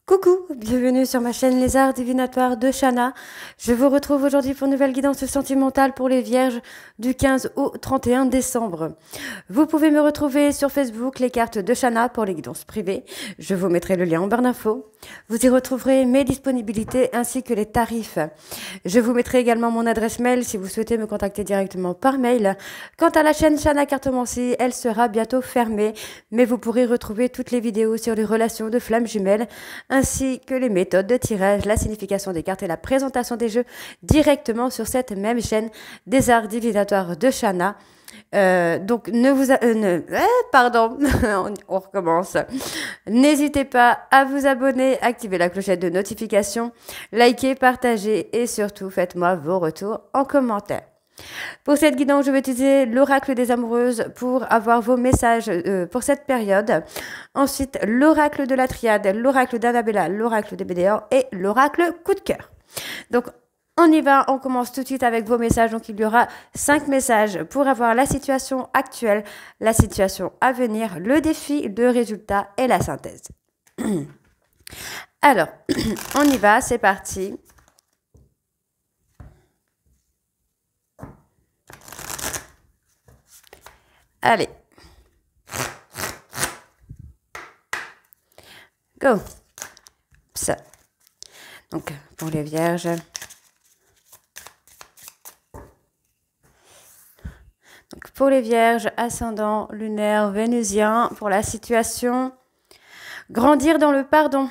Coucou, bienvenue sur ma chaîne Les Arts Divinatoires de Shana. Je vous retrouve aujourd'hui pour une nouvelle guidance sentimentale pour les Vierges du 15 au 31 décembre. Vous pouvez me retrouver sur Facebook, les cartes de Shana pour les guidances privées. Je vous mettrai le lien en barre d'infos. Vous y retrouverez mes disponibilités ainsi que les tarifs. Je vous mettrai également mon adresse mail si vous souhaitez me contacter directement par mail. Quant à la chaîne Shana Cartomancie, elle sera bientôt fermée, mais vous pourrez retrouver toutes les vidéos sur les relations de flammes jumelles ainsi que les méthodes de tirage, la signification des cartes et la présentation des jeux directement sur cette même chaîne des arts divinatoires de Shana. Donc ne vous pardon, on recommence. N'hésitez pas à vous abonner, activer la clochette de notification, liker, partager et surtout faites-moi vos retours en commentaire. Pour cette guidance, je vais utiliser l'oracle des amoureuses pour avoir vos messages pour cette période. Ensuite, l'oracle de la triade, l'oracle d'Annabella, l'oracle des BDR et l'oracle coup de cœur. Donc, on y va, on commence tout de suite avec vos messages. Donc, il y aura 5 messages pour avoir la situation actuelle, la situation à venir, le défi, le résultat et la synthèse. Alors, on y va, c'est parti. Allez. Go. Ça. Donc, pour les vierges. Donc, pour les vierges, ascendant lunaire vénusien, pour la situation, grandir dans le pardon.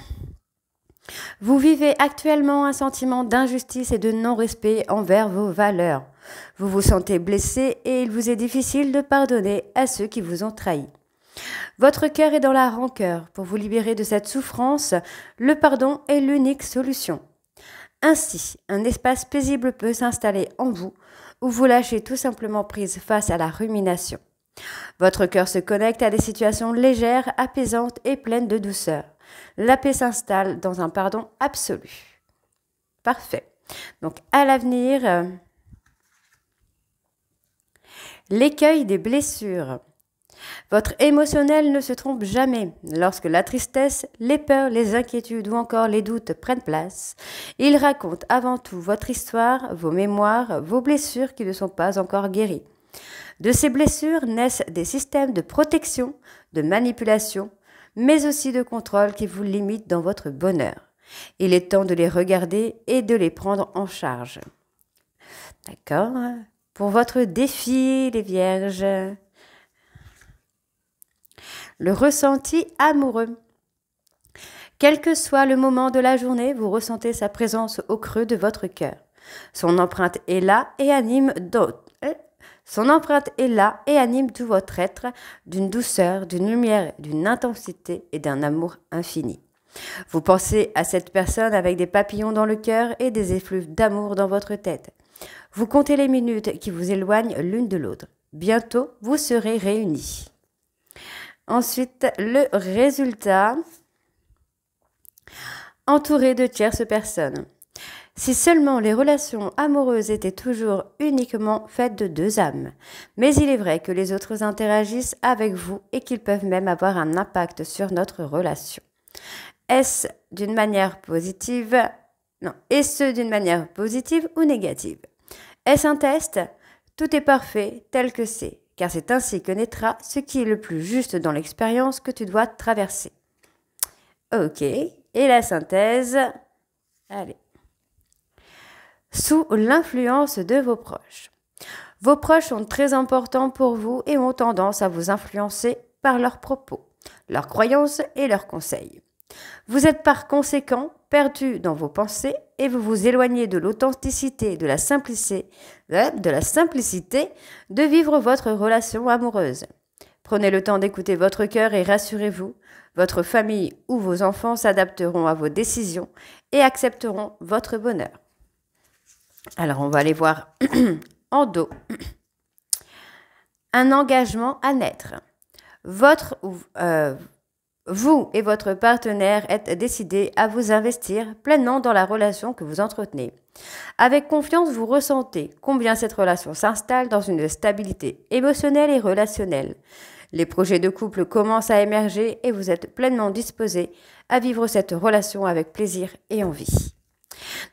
Vous vivez actuellement un sentiment d'injustice et de non-respect envers vos valeurs. Vous vous sentez blessé et il vous est difficile de pardonner à ceux qui vous ont trahi. Votre cœur est dans la rancœur. Pour vous libérer de cette souffrance, le pardon est l'unique solution. Ainsi, un espace paisible peut s'installer en vous, où vous lâchez tout simplement prise face à la rumination. Votre cœur se connecte à des situations légères, apaisantes et pleines de douceur. La paix s'installe dans un pardon absolu. Parfait. Donc, à l'avenir, l'écueil des blessures. Votre émotionnel ne se trompe jamais. Lorsque la tristesse, les peurs, les inquiétudes ou encore les doutes prennent place, il raconte avant tout votre histoire, vos mémoires, vos blessures qui ne sont pas encore guéries. De ces blessures naissent des systèmes de protection, de manipulation, mais aussi de contrôle qui vous limitent dans votre bonheur. Il est temps de les regarder et de les prendre en charge. D'accord ? Pour votre défi, les vierges, le ressenti amoureux. Quel que soit le moment de la journée, vous ressentez sa présence au creux de votre cœur. Son empreinte est là et anime tout votre être d'une douceur, d'une lumière, d'une intensité et d'un amour infini. Vous pensez à cette personne avec des papillons dans le cœur et des effluves d'amour dans votre tête. Vous comptez les minutes qui vous éloignent l'une de l'autre. Bientôt, vous serez réunis. Ensuite, le résultat. Entouré de tierces personnes. Si seulement les relations amoureuses étaient toujours uniquement faites de deux âmes. Mais il est vrai que les autres interagissent avec vous et qu'ils peuvent même avoir un impact sur notre relation. Est-ce d'une manière positive? Non. Est-ce d'une manière positive ou négative? Est-ce un test? Tout est parfait tel que c'est, car c'est ainsi que naîtra ce qui est le plus juste dans l'expérience que tu dois traverser. Ok. Et la synthèse? Allez. Sous l'influence de vos proches. Vos proches sont très importants pour vous et ont tendance à vous influencer par leurs propos, leurs croyances et leurs conseils. Vous êtes par conséquent perdu dans vos pensées et vous vous éloignez de l'authenticité, de la simplicité de vivre votre relation amoureuse. Prenez le temps d'écouter votre cœur et rassurez-vous, votre famille ou vos enfants s'adapteront à vos décisions et accepteront votre bonheur. Alors, on va aller voir en dos. Un engagement à naître. Vous et votre partenaire êtes décidés à vous investir pleinement dans la relation que vous entretenez. Avec confiance, vous ressentez combien cette relation s'installe dans une stabilité émotionnelle et relationnelle. Les projets de couple commencent à émerger et vous êtes pleinement disposé à vivre cette relation avec plaisir et envie.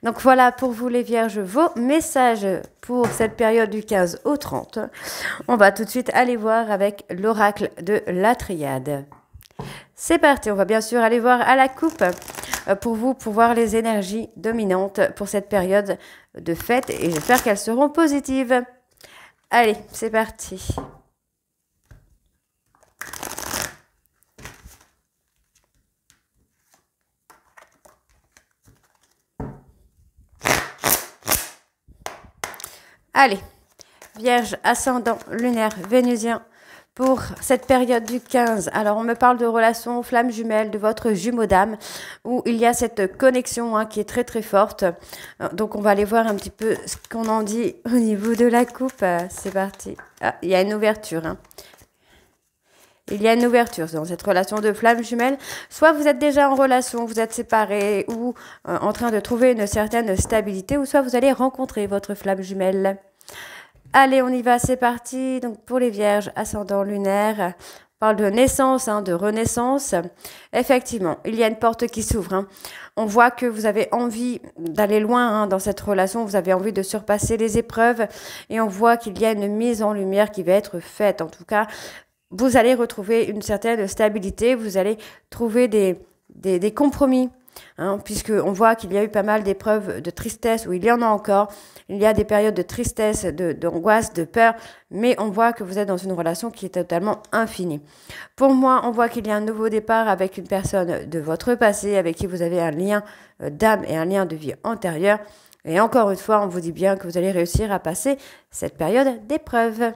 Donc voilà pour vous les vierges, vos messages pour cette période du 15 au 30. On va tout de suite aller voir avec l'oracle de la triade. C'est parti, on va bien sûr aller voir à la coupe pour vous, pour voir les énergies dominantes pour cette période de fête et j'espère qu'elles seront positives. Allez, c'est parti. Allez, Vierge, ascendant, lunaire, vénusien, pour cette période du 15. Alors, on me parle de relation flamme jumelle de votre jumeau d'âme, où il y a cette connexion qui est très très forte. Donc, on va aller voir un petit peu ce qu'on en dit au niveau de la coupe. C'est parti. Ah, il y a une ouverture. Il y a une ouverture dans cette relation de flamme jumelle. Soit vous êtes déjà en relation, vous êtes séparés ou en train de trouver une certaine stabilité, ou soit vous allez rencontrer votre flamme jumelle. Allez, on y va, c'est parti. Donc pour les vierges, ascendant lunaire, on parle de naissance, de renaissance. Effectivement, il y a une porte qui s'ouvre. On voit que vous avez envie d'aller loin dans cette relation, vous avez envie de surpasser les épreuves et on voit qu'il y a une mise en lumière qui va être faite. En tout cas, vous allez retrouver une certaine stabilité, vous allez trouver des compromis, puisqu'on voit qu'il y a eu pas mal d'épreuves de tristesse, où il y en a encore, il y a des périodes de tristesse, d'angoisse, de peur, mais on voit que vous êtes dans une relation qui est totalement infinie. Pour moi, on voit qu'il y a un nouveau départ avec une personne de votre passé, avec qui vous avez un lien d'âme et un lien de vie antérieur, et encore une fois, on vous dit bien que vous allez réussir à passer cette période d'épreuve.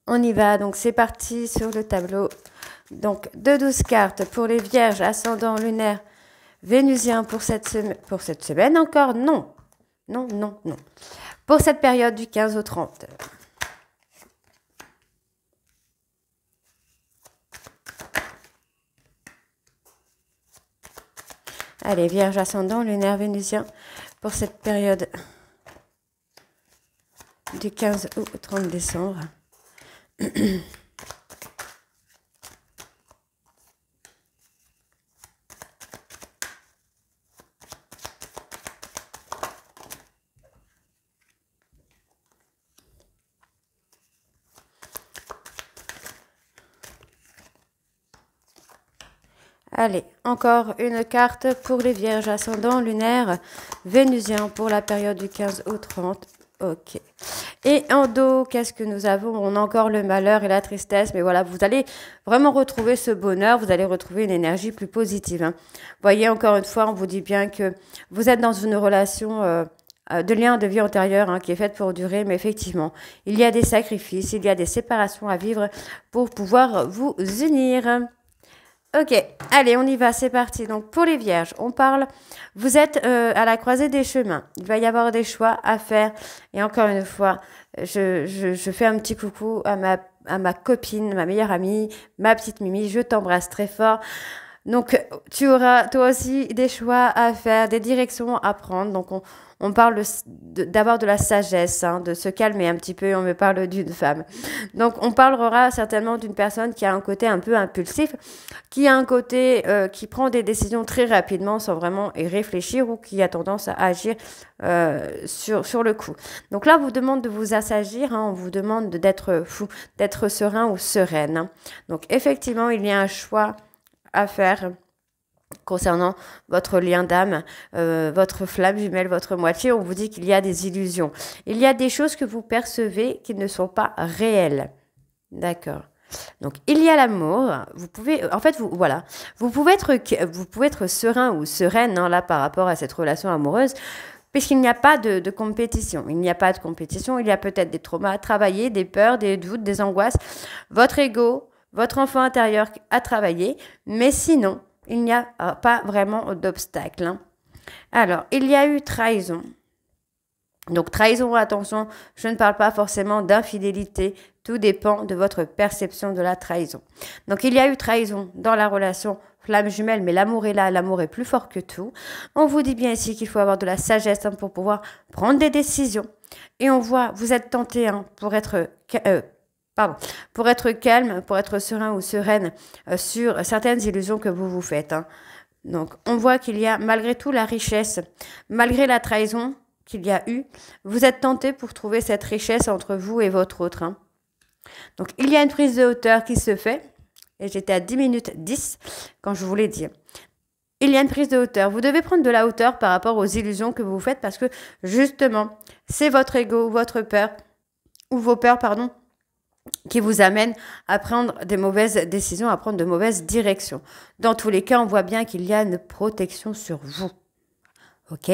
On y va, donc c'est parti sur le tableau. Donc, de 12 cartes pour les vierges, ascendant lunaire, vénusien pour cette semaine encore, non. Non, non, non. Pour cette période du 15 au 30. Allez, vierge, ascendant lunaire, vénusien, pour cette période du 15 au 30 décembre. Allez, encore une carte pour les vierges, ascendant lunaire, vénusien pour la période du 15 au 30. Ok. Et en dos, qu'est-ce que nous avons? On a encore le malheur et la tristesse, mais voilà, vous allez vraiment retrouver ce bonheur, vous allez retrouver une énergie plus positive. Voyez, encore une fois, on vous dit bien que vous êtes dans une relation de lien de vie antérieure qui est faite pour durer, mais effectivement, il y a des sacrifices, il y a des séparations à vivre pour pouvoir vous unir. Ok, allez, on y va, c'est parti. Donc, pour les vierges, on parle, vous êtes à la croisée des chemins. Il va y avoir des choix à faire. Et encore une fois, je fais un petit coucou à ma copine, ma meilleure amie, ma petite Mimi. Je t'embrasse très fort. Donc, tu auras toi aussi des choix à faire, des directions à prendre. Donc, on parle d'avoir de la sagesse, de se calmer un petit peu. On me parle d'une femme. Donc, on parlera certainement d'une personne qui a un côté un peu impulsif, qui a un côté qui prend des décisions très rapidement sans vraiment y réfléchir ou qui a tendance à agir sur le coup. Donc là, on vous demande de vous assagir, on vous demande d'être fou, d'être serein ou sereine. Donc, effectivement, il y a un choix à faire concernant votre lien d'âme, votre flamme jumelle, votre moitié. On vous dit qu'il y a des illusions. Il y a des choses que vous percevez qui ne sont pas réelles. D'accord. Donc, il y a l'amour. Vous pouvez, en fait, vous pouvez être serein ou sereine là par rapport à cette relation amoureuse, puisqu'il n'y a pas de compétition. Il n'y a pas de compétition. Il y a peut-être des traumas à travailler, des peurs, des doutes, des angoisses, votre ego, votre enfant intérieur à travailler, mais sinon, il n'y a pas vraiment d'obstacle. Alors, il y a eu trahison. Donc, trahison, attention, je ne parle pas forcément d'infidélité, tout dépend de votre perception de la trahison. Donc, il y a eu trahison dans la relation flamme jumelle, mais l'amour est là, l'amour est plus fort que tout. On vous dit bien ici qu'il faut avoir de la sagesse pour pouvoir prendre des décisions. Et on voit, vous êtes tenté pour être pardon, pour être calme, pour être serein ou sereine sur certaines illusions que vous vous faites. Hein. Donc, on voit qu'il y a malgré tout la richesse, malgré la trahison qu'il y a eu, vous êtes tenté pour trouver cette richesse entre vous et votre autre. Hein. Donc, il y a une prise de hauteur qui se fait, et j'étais à 10 minutes 10 quand je vous l'ai dit. Il y a une prise de hauteur. Vous devez prendre de la hauteur par rapport aux illusions que vous faites parce que, justement, c'est votre ego, votre peur, ou vos peurs, pardon, qui vous amènent à prendre des mauvaises décisions, à prendre de mauvaises directions. Dans tous les cas, on voit bien qu'il y a une protection sur vous. OK?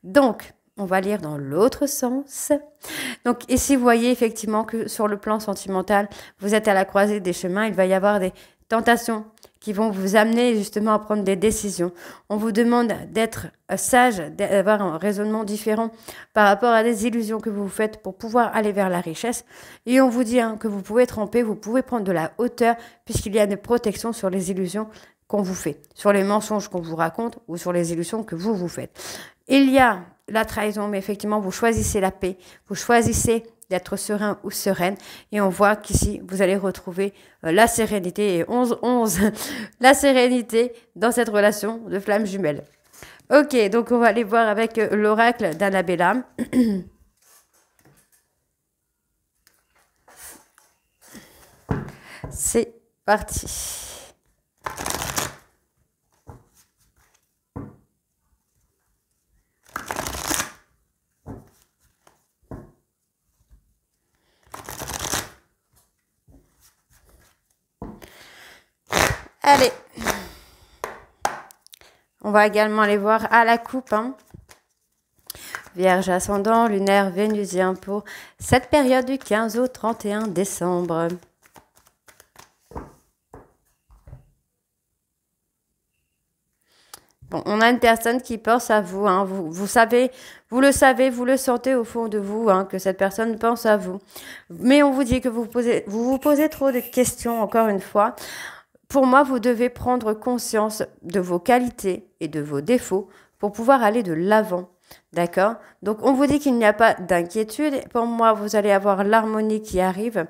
Donc, on va lire dans l'autre sens. Donc, ici, vous voyez effectivement que sur le plan sentimental, vous êtes à la croisée des chemins. Il va y avoir des tentations qui vont vous amener justement à prendre des décisions. On vous demande d'être sage, d'avoir un raisonnement différent par rapport à des illusions que vous vous faites pour pouvoir aller vers la richesse. Et on vous dit hein, que vous pouvez tremper, vous pouvez prendre de la hauteur puisqu'il y a des protections sur les illusions qu'on vous fait, sur les mensonges qu'on vous raconte ou sur les illusions que vous vous faites. Il y a la trahison, mais effectivement, vous choisissez la paix, vous choisissez d'être serein ou sereine. Et on voit qu'ici, vous allez retrouver la sérénité et 11-11, la sérénité dans cette relation de flamme jumelle. Ok, donc on va aller voir avec l'oracle d'Annabella. C'est parti. Allez, on va également aller voir à la coupe. Hein. Vierge ascendant, lunaire, vénusien pour cette période du 15 au 31 décembre. Bon, on a une personne qui pense à vous. Hein. Vous savez, vous le savez, vous le sentez au fond de vous, hein, que cette personne pense à vous. Mais on vous dit que vous vous posez trop de questions, encore une fois. Pour moi, vous devez prendre conscience de vos qualités et de vos défauts pour pouvoir aller de l'avant. D'accord? Donc, on vous dit qu'il n'y a pas d'inquiétude. Pour moi, vous allez avoir l'harmonie qui arrive.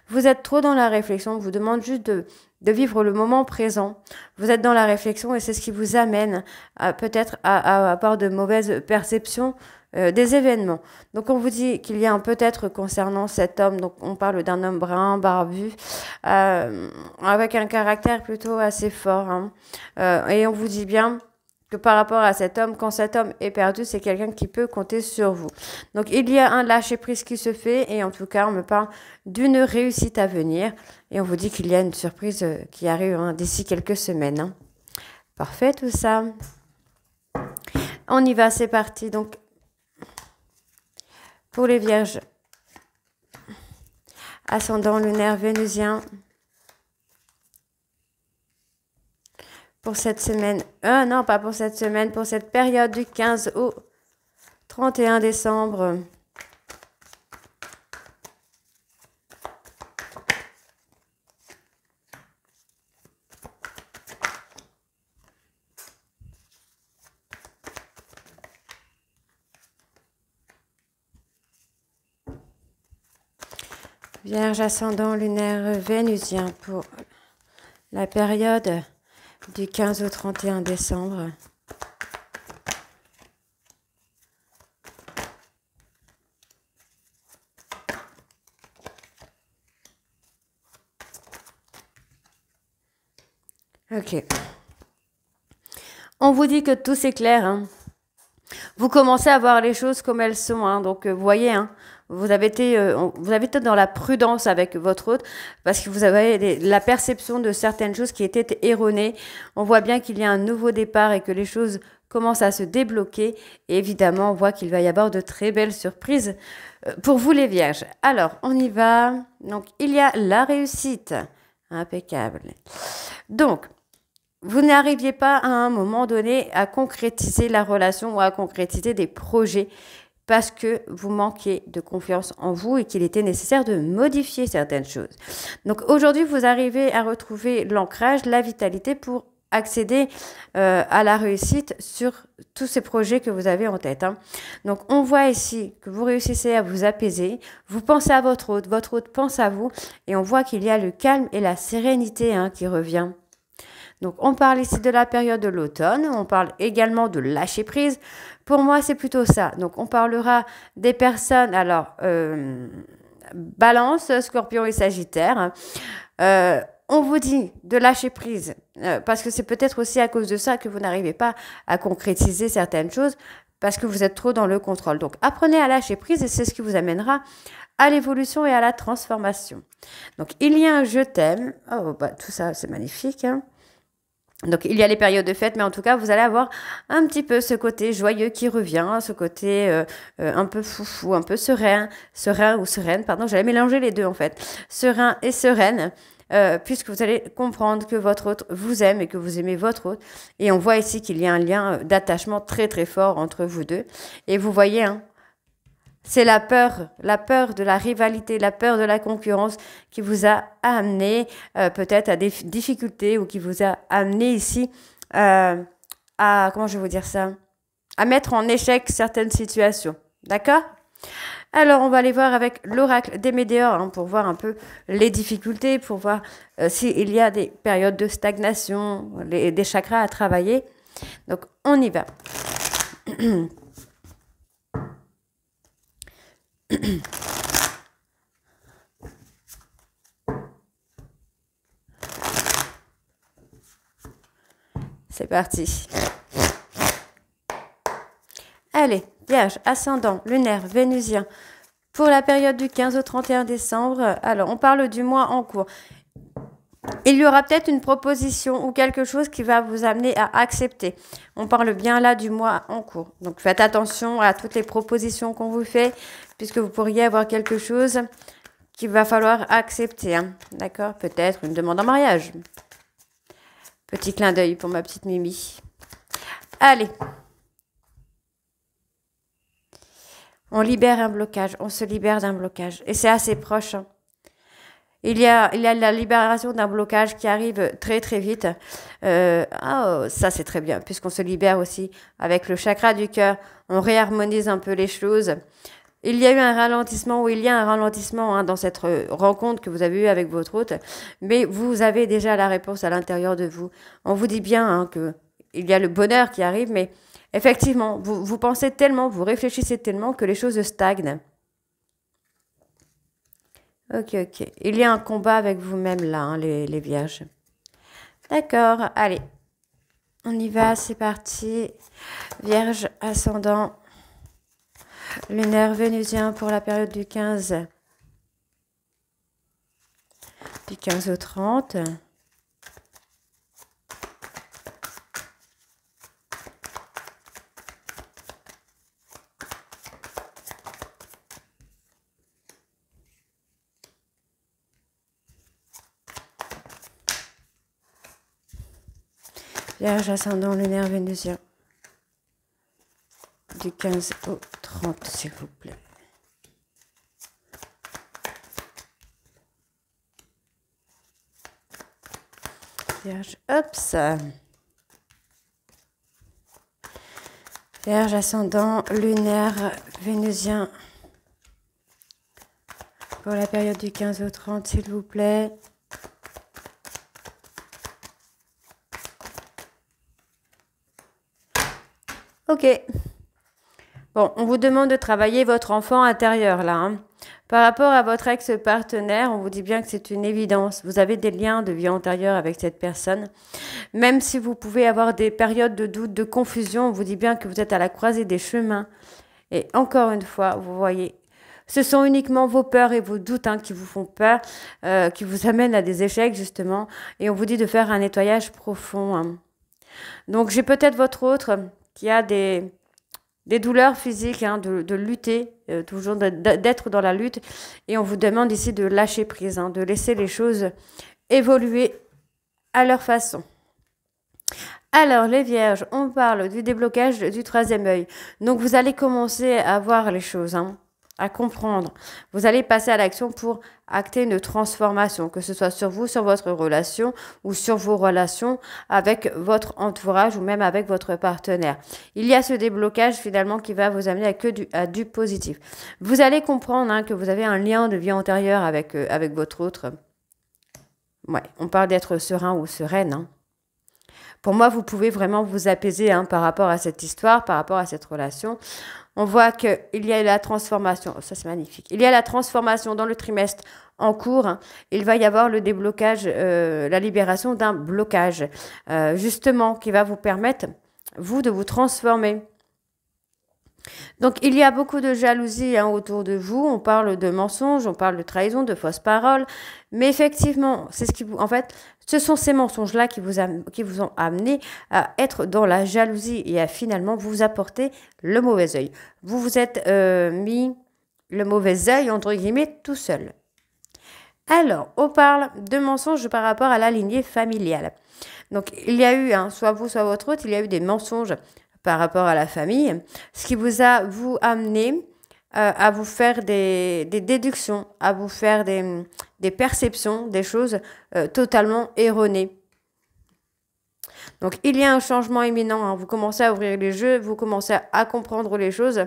Vous êtes trop dans la réflexion. On vous demande juste de vivre le moment présent. Vous êtes dans la réflexion et c'est ce qui vous amène peut-être à avoir de mauvaises perceptions des événements. Donc, on vous dit qu'il y a un peut-être concernant cet homme, donc on parle d'un homme brun, barbu, avec un caractère plutôt assez fort. Hein. Et on vous dit bien que par rapport à cet homme, quand cet homme est perdu, c'est quelqu'un qui peut compter sur vous. Donc, il y a un lâcher-prise qui se fait et en tout cas, on me parle d'une réussite à venir et on vous dit qu'il y a une surprise qui arrive hein, d'ici quelques semaines. Hein. Parfait, tout ça. On y va, c'est parti. Donc, pour les vierges, ascendant lunaire vénusien, pour cette semaine, non pas pour cette semaine, pour cette période du 15 au 31 décembre. Vierge ascendant lunaire vénusien pour la période du 15 au 31 décembre. Ok. On vous dit que tout s'éclaire. Hein. Vous commencez à voir les choses comme elles sont. Hein. Donc, vous voyez, hein, vous avez été dans la prudence avec votre autre parce que vous avez la perception de certaines choses qui étaient erronées. On voit bien qu'il y a un nouveau départ et que les choses commencent à se débloquer. Et évidemment, on voit qu'il va y avoir de très belles surprises pour vous les vierges. Alors, on y va. Donc, il y a la réussite. Impeccable. Donc, vous n'arriviez pas à un moment donné à concrétiser la relation ou à concrétiser des projets parce que vous manquez de confiance en vous et qu'il était nécessaire de modifier certaines choses. Donc aujourd'hui, vous arrivez à retrouver l'ancrage, la vitalité pour accéder à la réussite sur tous ces projets que vous avez en tête. Hein. Donc, on voit ici que vous réussissez à vous apaiser. Vous pensez à votre hôte pense à vous. Et on voit qu'il y a le calme et la sérénité hein, qui revient. Donc, on parle ici de la période de l'automne. On parle également de lâcher prise. Pour moi, c'est plutôt ça. Donc, on parlera des personnes, alors, Balance, Scorpion et Sagittaire. On vous dit de lâcher prise, parce que c'est peut-être aussi à cause de ça que vous n'arrivez pas à concrétiser certaines choses, parce que vous êtes trop dans le contrôle. Donc, apprenez à lâcher prise et c'est ce qui vous amènera à l'évolution et à la transformation. Donc, il y a un je t'aime. Oh, bah, tout ça, c'est magnifique. Hein. Donc, il y a les périodes de fête, mais en tout cas, vous allez avoir un petit peu ce côté joyeux qui revient, ce côté un peu foufou, un peu serein ou sereine, pardon, j'allais mélanger les deux en fait, serein et sereine, puisque vous allez comprendre que votre hôte vous aime et que vous aimez votre hôte. Et on voit ici qu'il y a un lien d'attachement très très fort entre vous deux. Et vous voyez, hein, c'est la peur de la rivalité, la peur de la concurrence qui vous a amené peut-être à des difficultés ou qui vous a amené ici comment je vais vous dire ça, à mettre en échec certaines situations. D'accord ? Alors, on va aller voir avec l'oracle des météores hein, pour voir un peu les difficultés, pour voir s'il y a des périodes de stagnation, des chakras à travailler. Donc, on y va. C'est parti. Allez, Vierge, ascendant, lunaire, vénusien. Pour la période du 15 au 31 décembre, alors on parle du mois en cours. Il y aura peut-être une proposition ou quelque chose qui va vous amener à accepter. On parle bien là du mois en cours. Donc faites attention à toutes les propositions qu'on vous fait, puisque vous pourriez avoir quelque chose qu'il va falloir accepter. Hein. D'accord ? Peut-être une demande en mariage. Petit clin d'œil pour ma petite Mimi. Allez. On libère un blocage, on se libère d'un blocage. Et c'est assez proche. Hein. Il y a la libération d'un blocage qui arrive très très vite. Ça c'est très bien, puisqu'on se libère aussi avec le chakra du cœur. On réharmonise un peu les choses. Il y a eu un ralentissement, ou il y a un ralentissement hein, dans cette rencontre que vous avez eue avec votre hôte. Mais vous avez déjà la réponse à l'intérieur de vous. On vous dit bien hein, qu'il y a le bonheur qui arrive, mais effectivement, vous pensez tellement, vous réfléchissez tellement que les choses stagnent. Ok. Il y a un combat avec vous-même là, hein, les vierges. D'accord, allez. On y va, c'est parti. Vierge, ascendant, lunaire, vénusien pour la période du 15 au 30. Vierge, ascendant, lunaire, vénusien. Du 15 au 30, s'il vous plaît. Vierge, hop, ça. Vierge, ascendant, lunaire, vénusien. Pour la période du 15 au 30, s'il vous plaît. Ok. Bon, on vous demande de travailler votre enfant intérieur, là. Hein. Par rapport à votre ex-partenaire, on vous dit bien que c'est une évidence. Vous avez des liens de vie antérieure avec cette personne. Même si vous pouvez avoir des périodes de doute, de confusion, on vous dit bien que vous êtes à la croisée des chemins. Et encore une fois, vous voyez, ce sont uniquement vos peurs et vos doutes hein, qui vous font peur, qui vous amènent à des échecs, justement. Et on vous dit de faire un nettoyage profond. Hein. Donc, j'ai peut-être votre autre qui a des douleurs physiques, hein, de lutter, toujours d'être dans la lutte. Et on vous demande ici de lâcher prise, hein, de laisser les choses évoluer à leur façon. Alors, les vierges, on parle du déblocage du troisième œil. Donc, vous allez commencer à voir les choses, hein, à comprendre. Vous allez passer à l'action pour acter une transformation, que ce soit sur vous, sur votre relation ou sur vos relations avec votre entourage ou même avec votre partenaire. Il y a ce déblocage finalement qui va vous amener à du positif. Vous allez comprendre hein, que vous avez un lien de vie antérieure avec votre autre. Ouais, on parle d'être serein ou sereine. Hein. Pour moi, vous pouvez vraiment vous apaiser hein, par rapport à cette histoire, par rapport à cette relation. On voit qu'il y a la transformation. Oh, ça, c'est magnifique. Il y a la transformation dans le trimestre en cours. Hein. Il va y avoir le déblocage, la libération d'un blocage, justement, qui va vous permettre, vous, de vous transformer. Donc, il y a beaucoup de jalousie hein, autour de vous. On parle de mensonges, on parle de trahison, de fausses paroles. Mais effectivement, c'est ce qui vous... En fait, ce sont ces mensonges-là qui vous ont amené à être dans la jalousie et à finalement vous apporter le mauvais œil. Vous vous êtes mis le mauvais œil, entre guillemets, tout seul. Alors, on parle de mensonges par rapport à la lignée familiale. Donc, il y a eu, hein, soit vous, soit votre autre, il y a eu des mensonges par rapport à la famille, ce qui vous a amené à vous faire des déductions, à vous faire des perceptions, des choses totalement erronées. Donc, il y a un changement imminent. Hein. Vous commencez à ouvrir les yeux, vous commencez à comprendre les choses.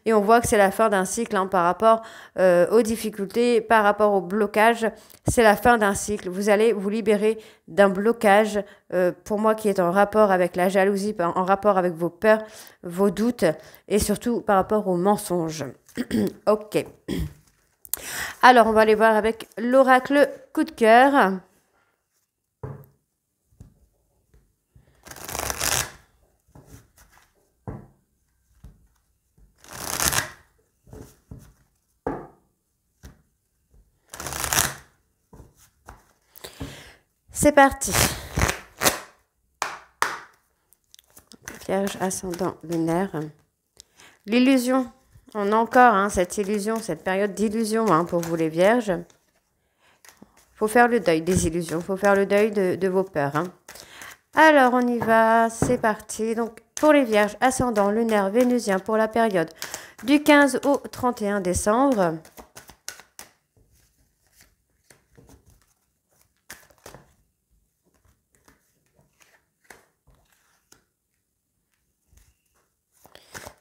Et on voit que c'est la fin d'un cycle hein, par rapport aux difficultés, par rapport au blocage. C'est la fin d'un cycle. Vous allez vous libérer d'un blocage, pour moi, qui est en rapport avec la jalousie, en rapport avec vos peurs, vos doutes et surtout par rapport aux mensonges. Ok. Alors, on va aller voir avec l'oracle coup de cœur. C'est parti. Vierge, ascendant, lunaire. L'illusion. On a encore hein, cette illusion, cette période d'illusion hein, pour vous les vierges. Il faut faire le deuil des illusions. Il faut faire le deuil de vos peurs. Hein. Alors, on y va. C'est parti. Donc, pour les vierges, ascendant, lunaire, vénusien, pour la période du 15 au 31 décembre.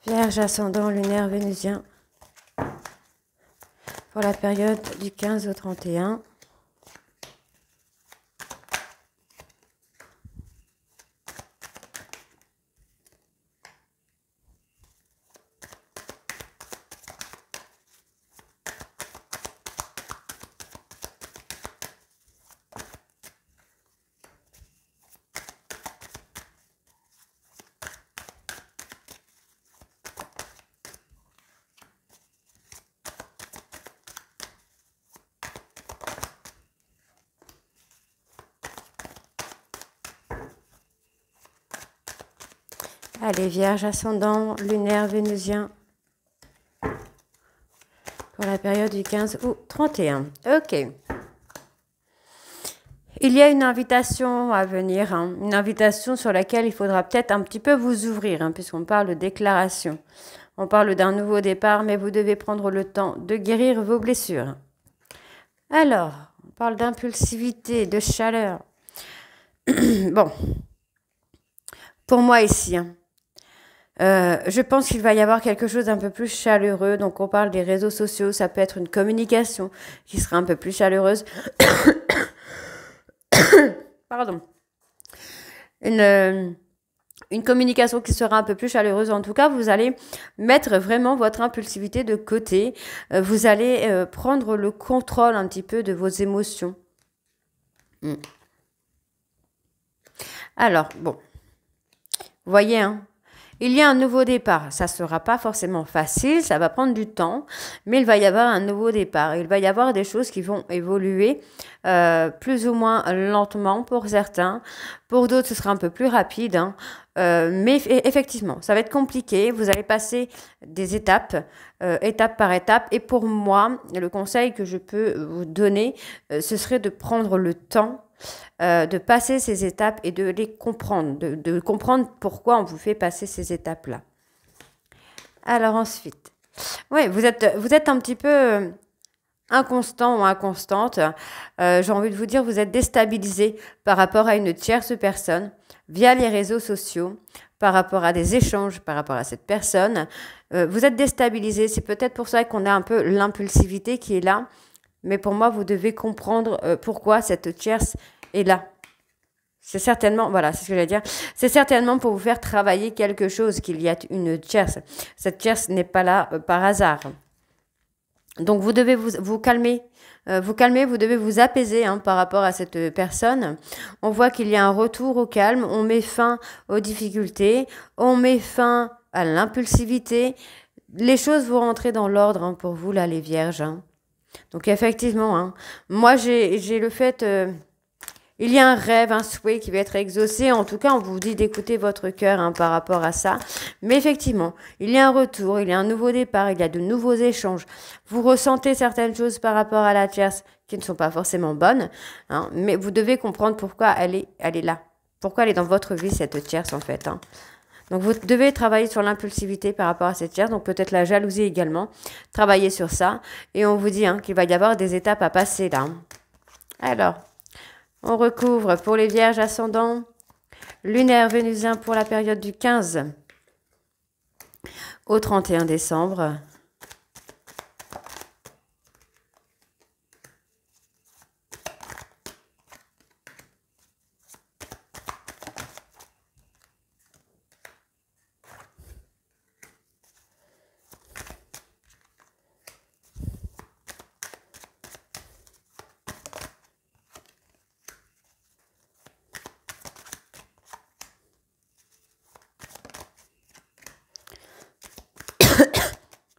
Vierge, ascendant, lunaire, vénusien. Pour la période du 15 au 31. Allez, Vierge, ascendant, lunaire, vénusien. Pour la période du 15 au 31. Ok. Il y a une invitation à venir, hein, une invitation sur laquelle il faudra peut-être un petit peu vous ouvrir, hein, puisqu'on parle de déclaration. On parle d'un nouveau départ, mais vous devez prendre le temps de guérir vos blessures. Alors, on parle d'impulsivité, de chaleur. Bon, pour moi ici, hein, je pense qu'il va y avoir quelque chose d'un peu plus chaleureux. Donc, on parle des réseaux sociaux. Ça peut être une communication qui sera un peu plus chaleureuse. Pardon. Une communication qui sera un peu plus chaleureuse. En tout cas, vous allez mettre vraiment votre impulsivité de côté. Vous allez prendre le contrôle un petit peu de vos émotions. Alors, bon. Vous voyez, hein, il y a un nouveau départ. Ça ne sera pas forcément facile, ça va prendre du temps, mais il va y avoir un nouveau départ. Il va y avoir des choses qui vont évoluer plus ou moins lentement pour certains. Pour d'autres, ce sera un peu plus rapide. Hein. Mais effectivement, ça va être compliqué. Vous allez passer des étapes, étape par étape. Et pour moi, le conseil que je peux vous donner, ce serait de prendre le temps de passer ces étapes et de les comprendre, de comprendre pourquoi on vous fait passer ces étapes-là. Alors ensuite, Ouais, vous êtes un petit peu inconstant ou inconstante. J'ai envie de vous dire, vous êtes déstabilisé par rapport à une tierce personne via les réseaux sociaux, par rapport à des échanges, par rapport à cette personne. Vous êtes déstabilisé. C'est peut-être pour ça qu'on a un peu l'impulsivité qui est là. Mais pour moi, vous devez comprendre pourquoi cette tierce est là. C'est certainement, voilà, c'est ce que j'allais dire. C'est certainement pour vous faire travailler quelque chose qu'il y a une tierce. Cette tierce n'est pas là par hasard. Donc vous devez vous calmer. Vous devez vous apaiser hein, par rapport à cette personne. On voit qu'il y a un retour au calme. On met fin aux difficultés. On met fin à l'impulsivité. Les choses vont rentrer dans l'ordre hein, pour vous, là, les vierges. Hein. Donc effectivement, hein, moi j'ai le fait... il y a un rêve, un souhait qui va être exaucé. En tout cas, on vous dit d'écouter votre cœur hein, par rapport à ça. Mais effectivement, il y a un retour, il y a un nouveau départ, il y a de nouveaux échanges. Vous ressentez certaines choses par rapport à la tierce qui ne sont pas forcément bonnes. Hein, mais vous devez comprendre pourquoi elle est là. Pourquoi elle est dans votre vie, cette tierce, en fait. Hein. Donc, vous devez travailler sur l'impulsivité par rapport à cette tierce. Donc, peut-être la jalousie également. Travailler sur ça. Et on vous dit hein, qu'il va y avoir des étapes à passer là. Alors... on recouvre pour les vierges ascendants, lunaire vénusien pour la période du 15 au 31 décembre.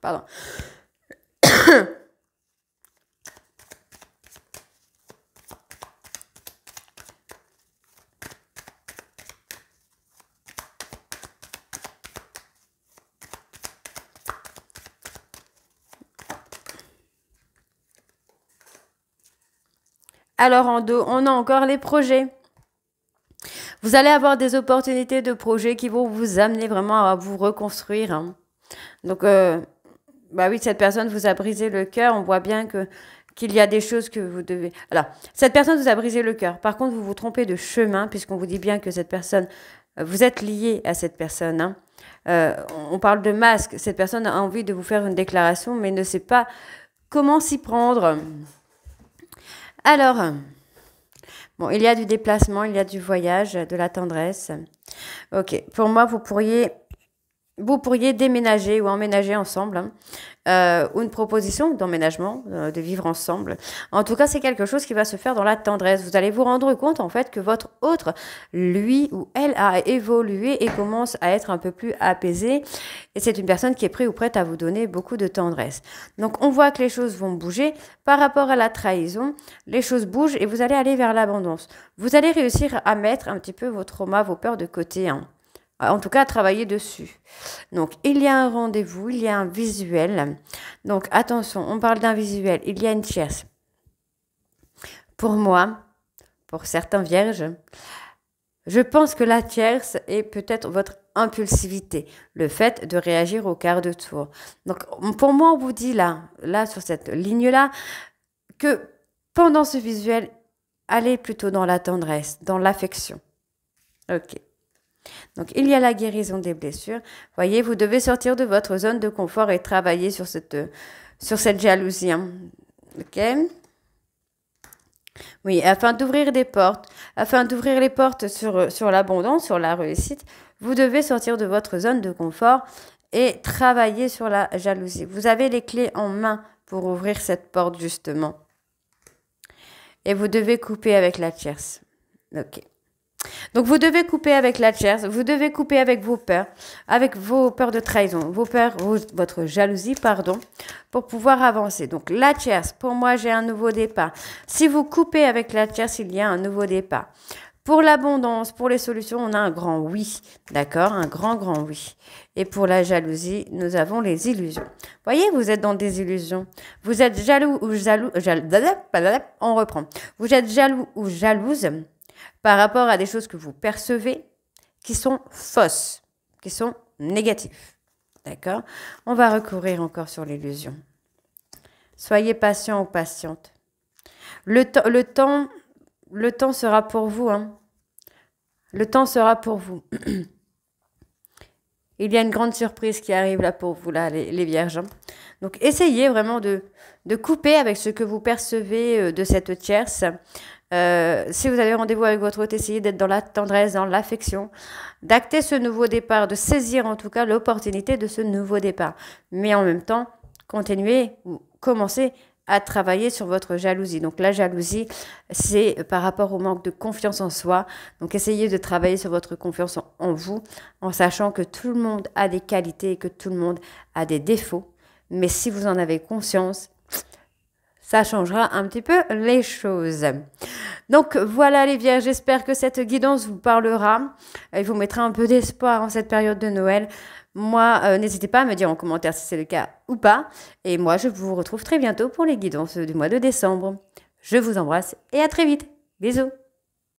Pardon. Alors en dos, on a encore les projets. Vous allez avoir des opportunités de projets qui vont vous amener vraiment à vous reconstruire. Hein. Donc, bah oui, cette personne vous a brisé le cœur. On voit bien qu'il y a des choses que vous devez... Alors, cette personne vous a brisé le cœur. Par contre, vous vous trompez de chemin, puisqu'on vous dit bien que cette personne... vous êtes lié à cette personne. Hein. On parle de masque. Cette personne a envie de vous faire une déclaration, mais ne sait pas comment s'y prendre. Alors, bon, il y a du déplacement, il y a du voyage, de la tendresse. Ok, pour moi, vous pourriez déménager ou emménager ensemble. Hein. Ou une proposition d'emménagement, de vivre ensemble. En tout cas, c'est quelque chose qui va se faire dans la tendresse. Vous allez vous rendre compte, en fait, que votre autre, lui ou elle, a évolué et commence à être un peu plus apaisé. Et c'est une personne qui est prête ou prête à vous donner beaucoup de tendresse. Donc, on voit que les choses vont bouger. Par rapport à la trahison, les choses bougent et vous allez aller vers l'abondance. Vous allez réussir à mettre un petit peu vos traumas, vos peurs de côté, hein. En tout cas, travailler dessus. Donc, il y a un rendez-vous, il y a un visuel. Donc, attention, on parle d'un visuel. Il y a une tierce. Pour moi, pour certains vierges, je pense que la tierce est peut-être votre impulsivité. Le fait de réagir au quart de tour. Donc, pour moi, on vous dit là sur cette ligne-là, que pendant ce visuel, allez plutôt dans la tendresse, dans l'affection. Ok. Donc, il y a la guérison des blessures. Voyez, vous devez sortir de votre zone de confort et travailler sur cette jalousie. Hein. OK? Oui, afin d'ouvrir des portes, afin d'ouvrir les portes sur l'abondance, sur la réussite, vous devez sortir de votre zone de confort et travailler sur la jalousie. Vous avez les clés en main pour ouvrir cette porte, justement. Et vous devez couper avec la tierce. OK. Donc, vous devez couper avec la tierce, vous devez couper avec vos peurs de trahison, votre jalousie, pardon, pour pouvoir avancer. Donc, la tierce, pour moi, j'ai un nouveau départ. Si vous coupez avec la tierce, il y a un nouveau départ. Pour l'abondance, pour les solutions, on a un grand oui, d'accord? Un grand oui. Et pour la jalousie, nous avons les illusions. Voyez, vous êtes dans des illusions. Vous êtes jaloux ou on reprend. Vous êtes jaloux ou jalouse par rapport à des choses que vous percevez qui sont fausses, qui sont négatives. D'accord? On va recourir encore sur l'illusion. Soyez patient ou patiente. Le temps sera pour vous. Hein. Le temps sera pour vous. Il y a une grande surprise qui arrive là pour vous, là, les vierges. Hein. Donc, essayez vraiment de couper avec ce que vous percevez de cette tierce. Si vous avez rendez-vous avec votre hôte, essayez d'être dans la tendresse, dans l'affection, d'acter ce nouveau départ, de saisir en tout cas l'opportunité de ce nouveau départ. Mais en même temps, continuez ou commencez à travailler sur votre jalousie. Donc la jalousie, c'est par rapport au manque de confiance en soi. Donc essayez de travailler sur votre confiance en vous, en sachant que tout le monde a des qualités et que tout le monde a des défauts. Mais si vous en avez conscience, ça changera un petit peu les choses. Donc voilà les vierges, j'espère que cette guidance vous parlera et vous mettra un peu d'espoir en cette période de Noël. Moi, n'hésitez pas à me dire en commentaire si c'est le cas ou pas. Et moi, je vous retrouve très bientôt pour les guidances du mois de décembre. Je vous embrasse et à très vite. Bisous.